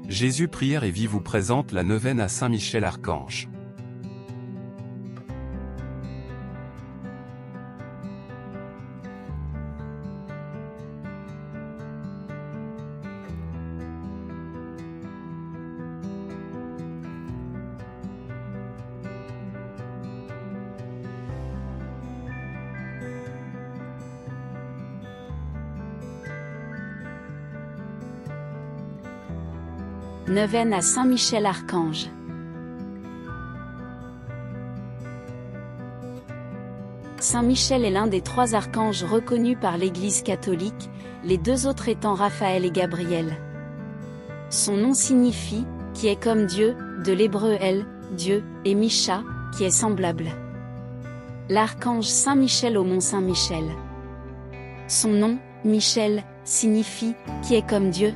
Jésus Prière et Vie vous présente la neuvaine à Saint Michel Archange. Neuvaine à Saint Michel Archange. Saint Michel est l'un des 3 archanges reconnus par l'Église catholique, les 2 autres étant Raphaël et Gabriel. Son nom signifie « qui est comme Dieu », de l'hébreu El, Dieu, et Micha, qui est semblable. L'archange Saint Michel au mont Saint-Michel. Son nom, Michel, signifie « qui est comme Dieu »,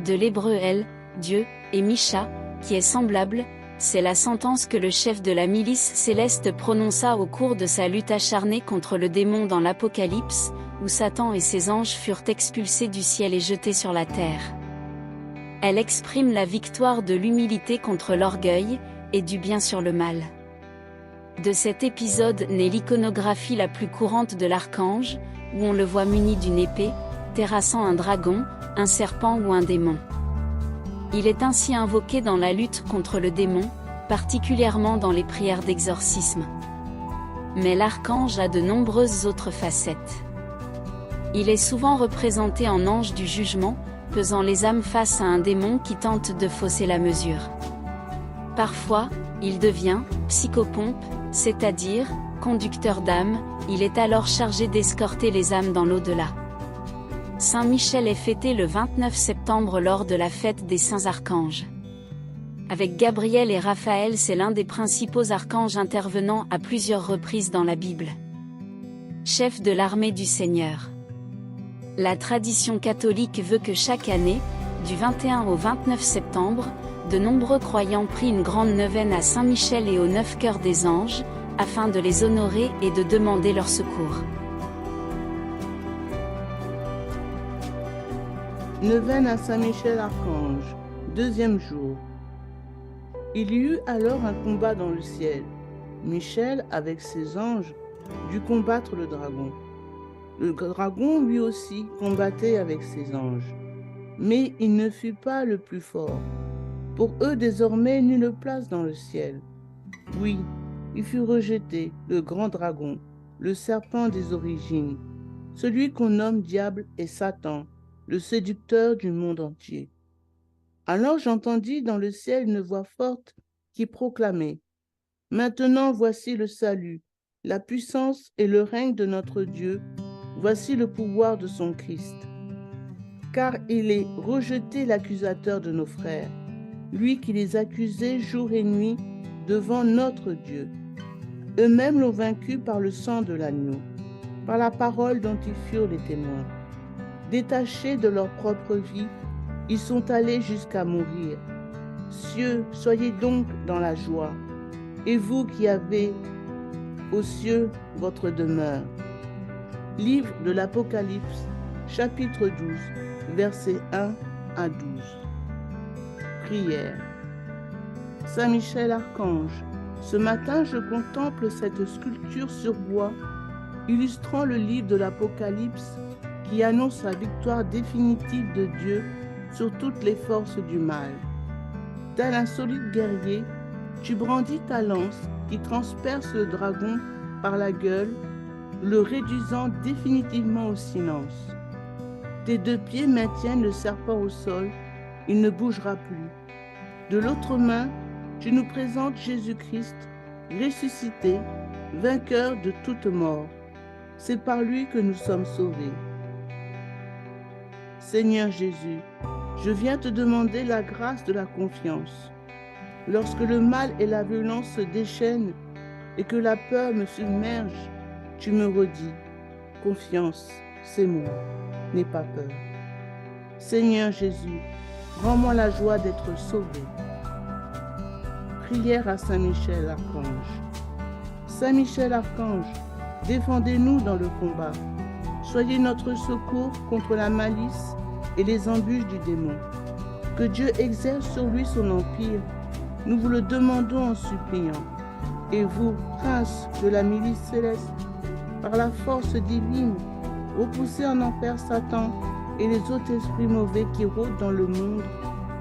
de l'hébreu El, Dieu, et Micha, qui est semblable, c'est la sentence que le chef de la milice céleste prononça au cours de sa lutte acharnée contre le démon dans l'Apocalypse, où Satan et ses anges furent expulsés du ciel et jetés sur la terre. Elle exprime la victoire de l'humilité contre l'orgueil, et du bien sur le mal. De cet épisode naît l'iconographie la plus courante de l'archange, où on le voit muni d'une épée, terrassant un dragon, un serpent ou un démon. Il est ainsi invoqué dans la lutte contre le démon, particulièrement dans les prières d'exorcisme. Mais l'archange a de nombreuses autres facettes. Il est souvent représenté en ange du jugement, pesant les âmes face à un démon qui tente de fausser la mesure. Parfois, il devient psychopompe, c'est-à-dire conducteur d'âmes, il est alors chargé d'escorter les âmes dans l'au-delà. Saint Michel est fêté le 29 septembre lors de la fête des Saints Archanges. Avec Gabriel et Raphaël, c'est l'un des principaux archanges intervenant à plusieurs reprises dans la Bible. Chef de l'armée du Seigneur. La tradition catholique veut que chaque année, du 21 au 29 septembre, de nombreux croyants prient une grande neuvaine à Saint Michel et aux 9 cœurs des anges, afin de les honorer et de demander leur secours. Neuvaine à Saint Michel Archange, 2e jour. Il y eut alors un combat dans le ciel. Michel, avec ses anges, dut combattre le dragon. Le dragon, lui aussi, combattait avec ses anges. Mais il ne fut pas le plus fort. Pour eux, désormais, nulle place dans le ciel. Oui, il fut rejeté, le grand dragon, le serpent des origines, celui qu'on nomme diable et Satan, le séducteur du monde entier. Alors j'entendis dans le ciel une voix forte qui proclamait « Maintenant voici le salut, la puissance et le règne de notre Dieu, voici le pouvoir de son Christ. Car il est rejeté l'accusateur de nos frères, lui qui les accusait jour et nuit devant notre Dieu. Eux-mêmes l'ont vaincu par le sang de l'agneau, par la parole dont ils furent les témoins. Détachés de leur propre vie, ils sont allés jusqu'à mourir. Cieux, soyez donc dans la joie, et vous qui avez aux cieux votre demeure. » Livre de l'Apocalypse, chapitre 12, versets 1 à 12. Prière. Saint Michel Archange, ce matin je contemple cette sculpture sur bois, illustrant le livre de l'Apocalypse, qui annonce la victoire définitive de Dieu sur toutes les forces du mal. Tel un solide guerrier, tu brandis ta lance qui transperce le dragon par la gueule, le réduisant définitivement au silence. Tes 2 pieds maintiennent le serpent au sol, il ne bougera plus. De l'autre main, tu nous présentes Jésus-Christ, ressuscité, vainqueur de toute mort. C'est par lui que nous sommes sauvés. Seigneur Jésus, je viens te demander la grâce de la confiance. Lorsque le mal et la violence se déchaînent et que la peur me submerge, tu me redis, confiance, c'est moi, n'aie pas peur. Seigneur Jésus, rends-moi la joie d'être sauvé. Prière à Saint Michel Archange. Saint Michel Archange, défendez-nous dans le combat. Soyez notre secours contre la malice et les embûches du démon. que Dieu exerce sur lui son empire. Nous vous le demandons en suppliant. Et vous, prince de la milice céleste, par la force divine, repoussez en enfer Satan et les autres esprits mauvais qui rôdent dans le monde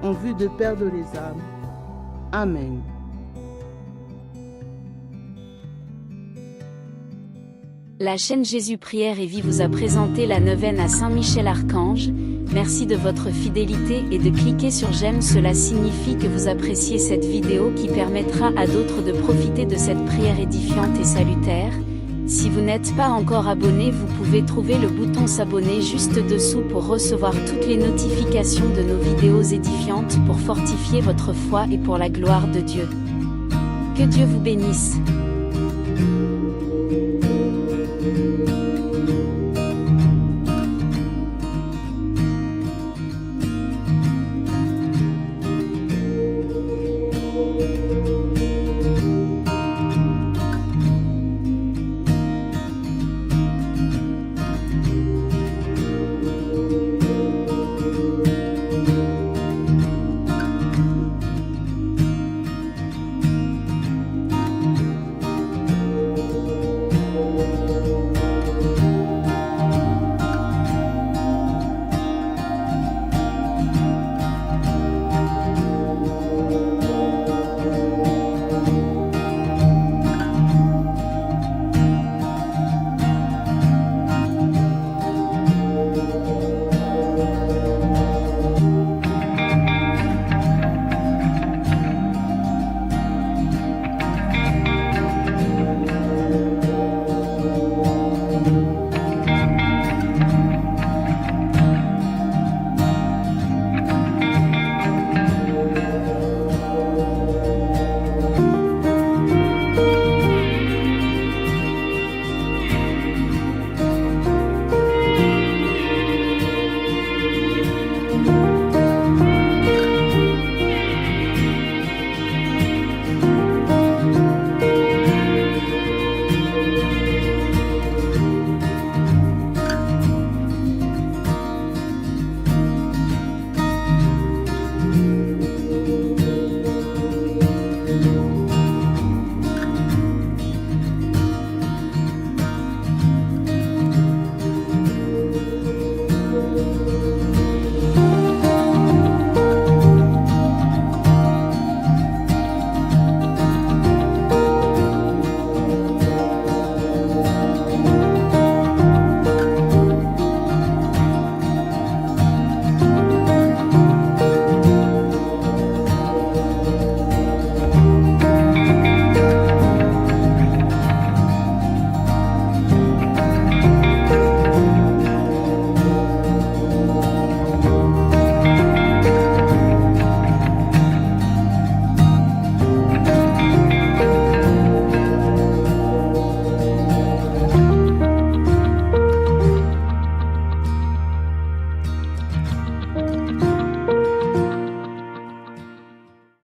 en vue de perdre les âmes. Amen. La chaîne Jésus Prière et Vie vous a présenté la neuvaine à Saint Michel Archange. Merci de votre fidélité et de cliquer sur j'aime, cela signifie que vous appréciez cette vidéo qui permettra à d'autres de profiter de cette prière édifiante et salutaire. Si vous n'êtes pas encore abonné, vous pouvez trouver le bouton s'abonner juste dessous pour recevoir toutes les notifications de nos vidéos édifiantes pour fortifier votre foi et pour la gloire de Dieu. Que Dieu vous bénisse.